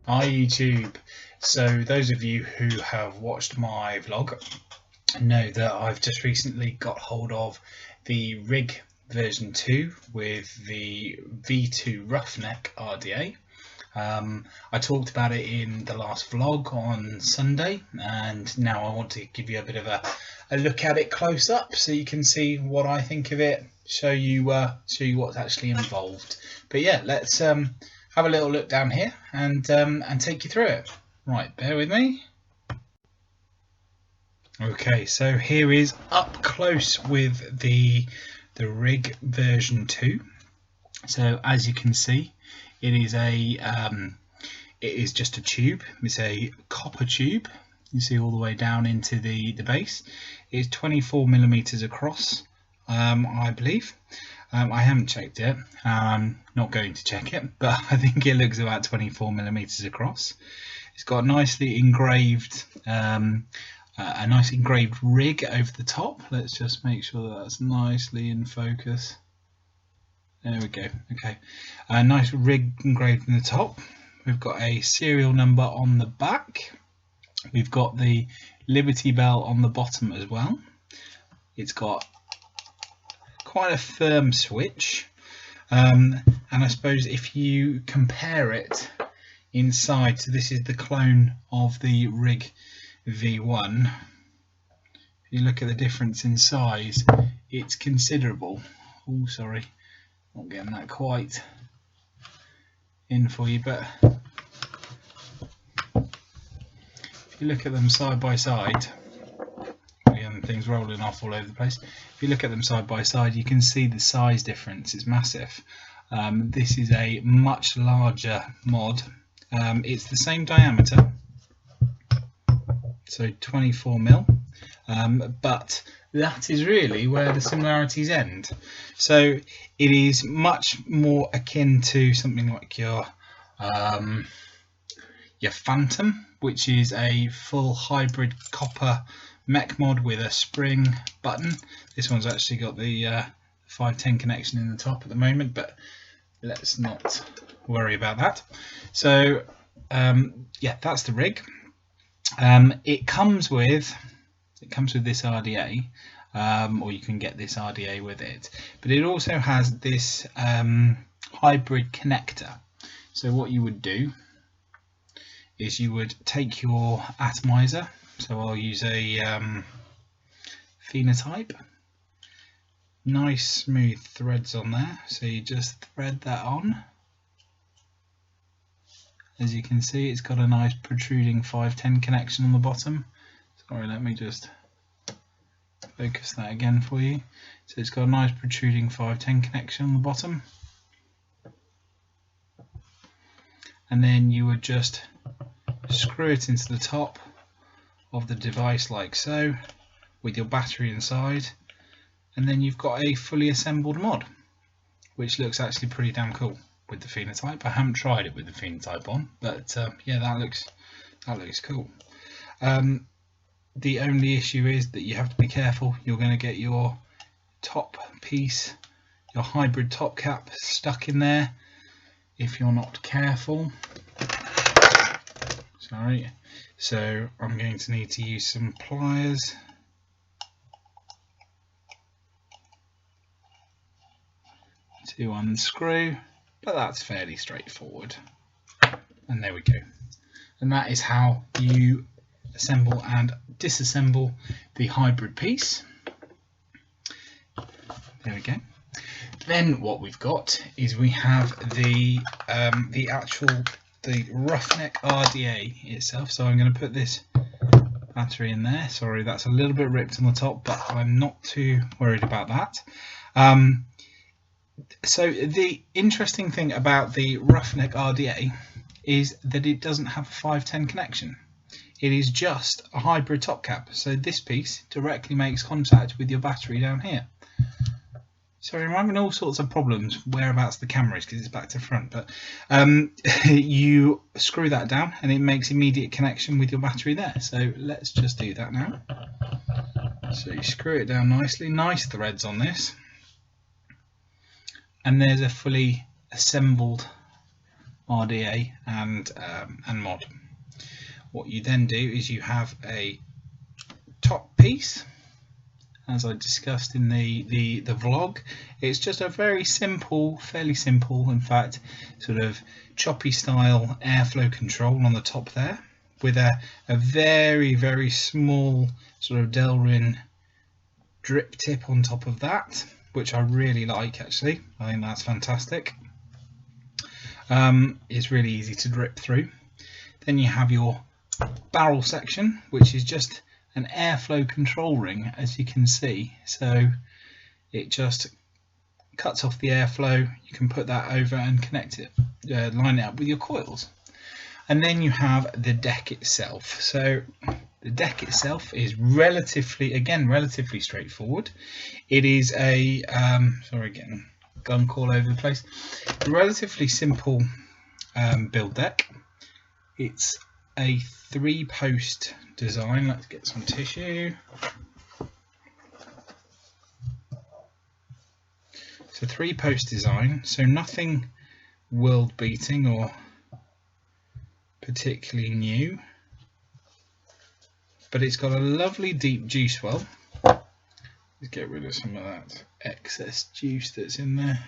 Hi YouTube. So those of you who have watched my vlog know that I've just recently got hold of the rig version 2 with the V2 Roughneck RDA. I talked about it in the last vlog on Sunday, and now I want to give you a bit of a look at it close up so you can see what I think of it, show you what's actually involved. But yeah, let's have a little look down here and take you through it. Right, bear with me. Okay, so here is up close with the rig version 2. So as you can see, it is just a tube. It's a copper tube. You see all the way down into the base. It's 24 millimeters across, I believe. I haven't checked it. I'm not going to check it, but I think it looks about 24 millimeters across. It's got nicely engraved, a nice engraved rig over the top. Let's just make sure that that's nicely in focus. There we go. Okay, a nice rig engraved in the top. We've got a serial number on the back. We've got the Liberty Bell on the bottom as well. It's got quite a firm switch, and I suppose if you compare it inside, so this is the clone of the rig V1. If you look at the difference in size, it's considerable. Oh, sorry, not getting that quite in for you, but if you look at them side by side, and things rolling off all over the place, if you look at them side by side, you can see the size difference. It's massive. This is a much larger mod. It's the same diameter, so 24 mil, but that is really where the similarities end. So it is much more akin to something like your Phantom, which is a full hybrid copper mech mod with a spring button. This one's actually got the 510 connection in the top at the moment, but let's not worry about that. So yeah, that's the rig. It comes with this RDA, or you can get this RDA with it, but it also has this hybrid connector. So what you would do is you would take your atomizer. So I'll use a phenotype. Nice smooth threads on there, so you just thread that on. As you can see, it's got a nice protruding 510 connection on the bottom. Sorry, let me just focus that again for you. So it's got a nice protruding 510 connection on the bottom. And then you would just screw it into the top of the device like so, with your battery inside, and then you've got a fully assembled mod, which looks actually pretty damn cool with the phenotype. I haven't tried it with the phenotype on, but yeah, that looks cool. The only issue is that you have to be careful. You're going to get your top piece, your hybrid top cap, stuck in there if you're not careful. Sorry. So I'm going to need to use some pliers to unscrew, but that's fairly straightforward. And there we go. And that is how you assemble and disassemble the hybrid piece. There we go. Then what we've got is we have the Roughneck RDA itself. So I'm going to put this battery in there. Sorry, that's a little bit ripped on the top, but I'm not too worried about that. So the interesting thing about the Roughneck RDA is that it doesn't have a 510 connection. It is just a hybrid top cap. So this piece directly makes contact with your battery down here. Sorry, I'm having all sorts of problems whereabouts the camera is because it's back to front, but you screw that down and it makes immediate connection with your battery there. So let's just do that now. So you screw it down nicely, nice threads on this, and there's a fully assembled RDA and mod. What you then do is you have a top piece, as I discussed in the vlog. It's just a very simple, fairly simple, in fact, sort of choppy style airflow control on the top there, with a very, very small sort of Delrin drip tip on top of that, which I really like actually. I think that's fantastic. It's really easy to drip through. Then you have your barrel section, which is just an airflow control ring, as you can see. So it just cuts off the airflow. You can put that over and connect it, line it up with your coils. And then you have the deck itself. So the deck itself is relatively straightforward. It is a sorry, getting gun call over the place. A relatively simple build deck. It's a 3-post design. Let's get some tissue. It's a 3-post design, so nothing world beating or particularly new, but it's got a lovely deep juice well. Let's get rid of some of that excess juice that's in there.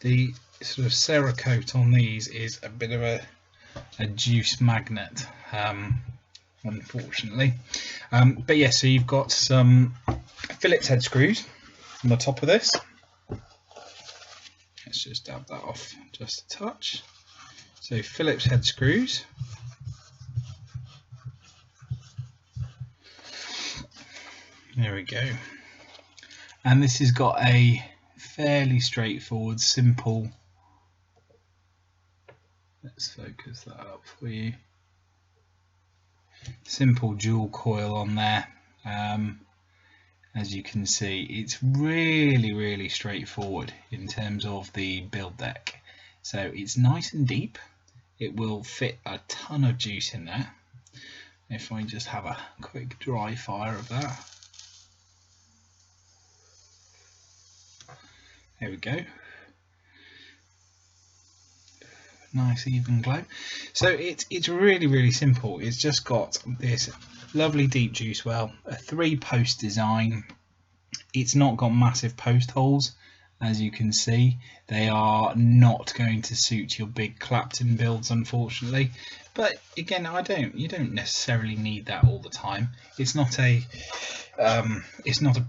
The sort of Cerakote on these is a bit of a juice magnet, unfortunately. But yeah, so you've got some Phillips head screws on the top of this. Let's just dab that off just a touch. So Phillips head screws. There we go. And this has got a fairly straightforward, simple, let's focus that up for you, simple dual coil on there. As you can see, it's really straightforward in terms of the build deck. So it's nice and deep. It will fit a ton of juice in there. If I just have a quick dry fire of that. There we go. Nice even glow. So it's really simple. It's just got this lovely deep juice well, a 3-post design. It's not got massive post holes, as you can see. They are not going to suit your big Clapton builds, unfortunately. But again, you don't necessarily need that all the time. It's not a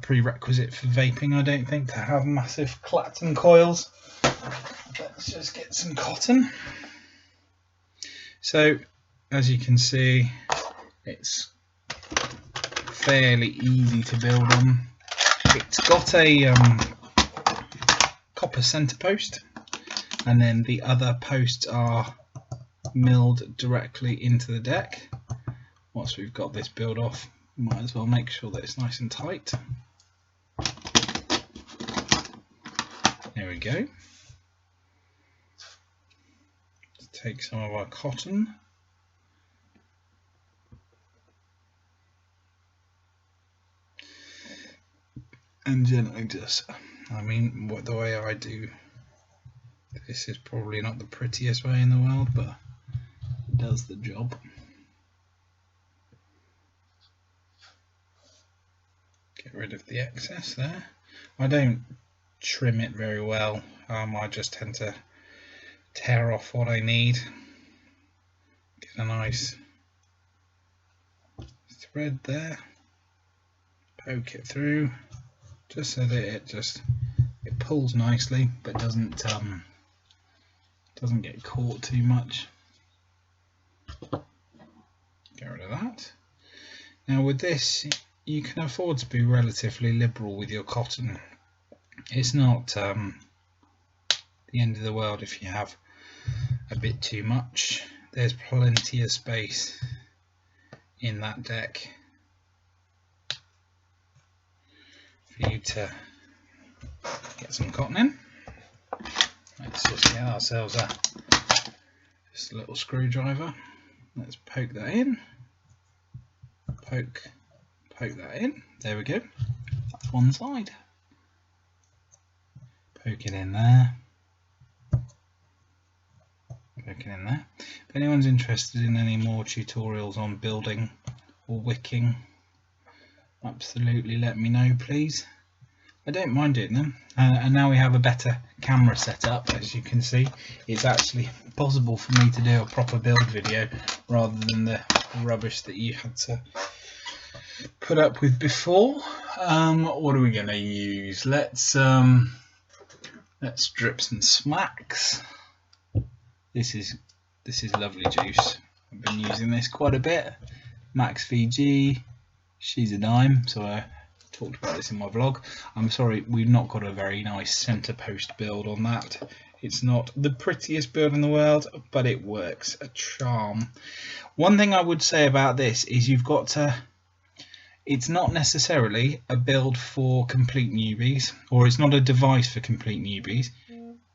prerequisite for vaping, I don't think, to have massive Clapton coils. Let's just get some cotton. So as you can see, it's fairly easy to build on. It's got a copper center post, and then the other posts are milled directly into the deck. Once we've got this build off, we might as well make sure that it's nice and tight. There we go. Let's take some of our cotton. And gently just, the way I do this is probably not the prettiest way in the world, but it does the job. Get rid of the excess there. I don't trim it very well. I just tend to tear off what I need. Get a nice thread there. Poke it through, just so that it pulls nicely, but doesn't get caught too much. Get rid of that. Now with this, you can afford to be relatively liberal with your cotton. It's not the end of the world if you have a bit too much. There's plenty of space in that deck for you to get some cotton in. Let's just get ourselves just a little screwdriver. Let's poke that in. Poke that in. There we go. That's one side. Poke it in there. Poke it in there. If anyone's interested in any more tutorials on building or wicking, absolutely let me know, please. I don't mind doing them, and now we have a better camera setup. As you can see, it's actually possible for me to do a proper build video rather than the rubbish that you had to put up with before. What are we going to use? Let's drip some smacks. This is lovely juice. I've been using this quite a bit. Max VG, she's a dime. So I talked about this in my vlog. I'm sorry, we've not got a very nice center post build on that. It's not the prettiest build in the world, but it works a charm. One thing I would say about this is you've got to, it's not necessarily a build for complete newbies, or it's not a device for complete newbies.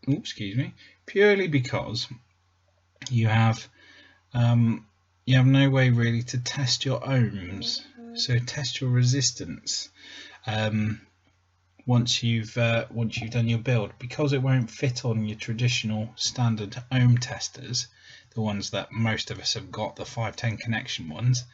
Oops, excuse me. Purely because you have no way really to test your ohms, so test your resistance once you've done your build, because it won't fit on your traditional standard ohm testers, the ones that most of us have got, the 510 connection ones.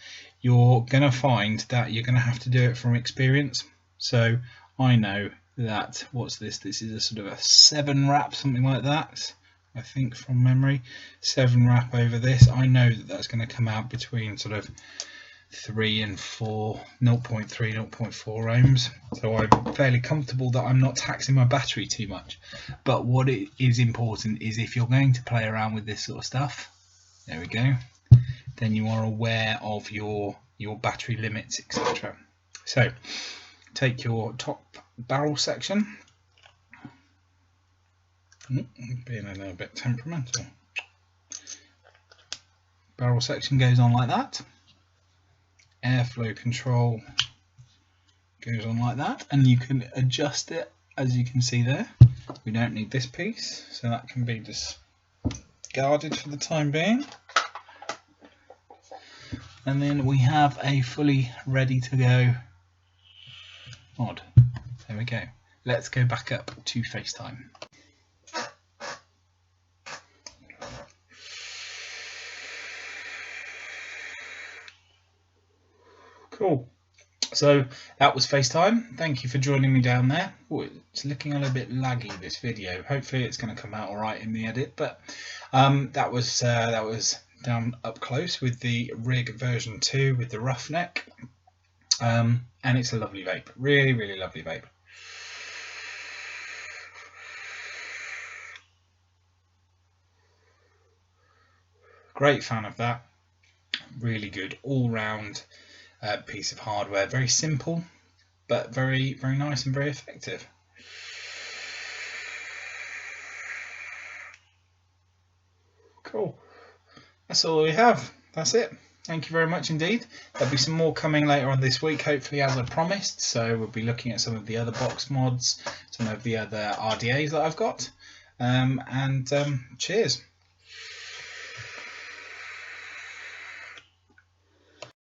You're gonna find that you're gonna have to do it from experience. So I know that, what's this? This is a sort of a 7 wrap, something like that. I think from memory, 7 wrap over this. I know that that's going to come out between sort of 3 and 4, 0.3, 0.4 ohms. So I'm fairly comfortable that I'm not taxing my battery too much. But what it is important is, if you're going to play around with this sort of stuff, there we go, then you are aware of your battery limits, etc. So take your top barrel section. Being a little bit temperamental. Barrel section goes on like that. Airflow control goes on like that, and you can adjust it, as you can see there. We don't need this piece, so that can be discarded for the time being. And then we have a fully ready to go mod. There we go. Let's go back up to FaceTime. Cool. So that was FaceTime. Thank you for joining me down there. Oh, it's looking a little bit laggy, this video. Hopefully it's going to come out all right in the edit. But that was down up close with the Rig version 2 with the Roughneck, and it's a lovely vape. Really, really lovely vape. Great fan of that. Really good all-round piece of hardware. Very simple, but very, very nice and very effective. Cool. That's all we have. That's it. Thank you very much indeed. There'll be some more coming later on this week, hopefully, as I promised. So we'll be looking at some of the other box mods, some of the other RDAs that I've got. Cheers.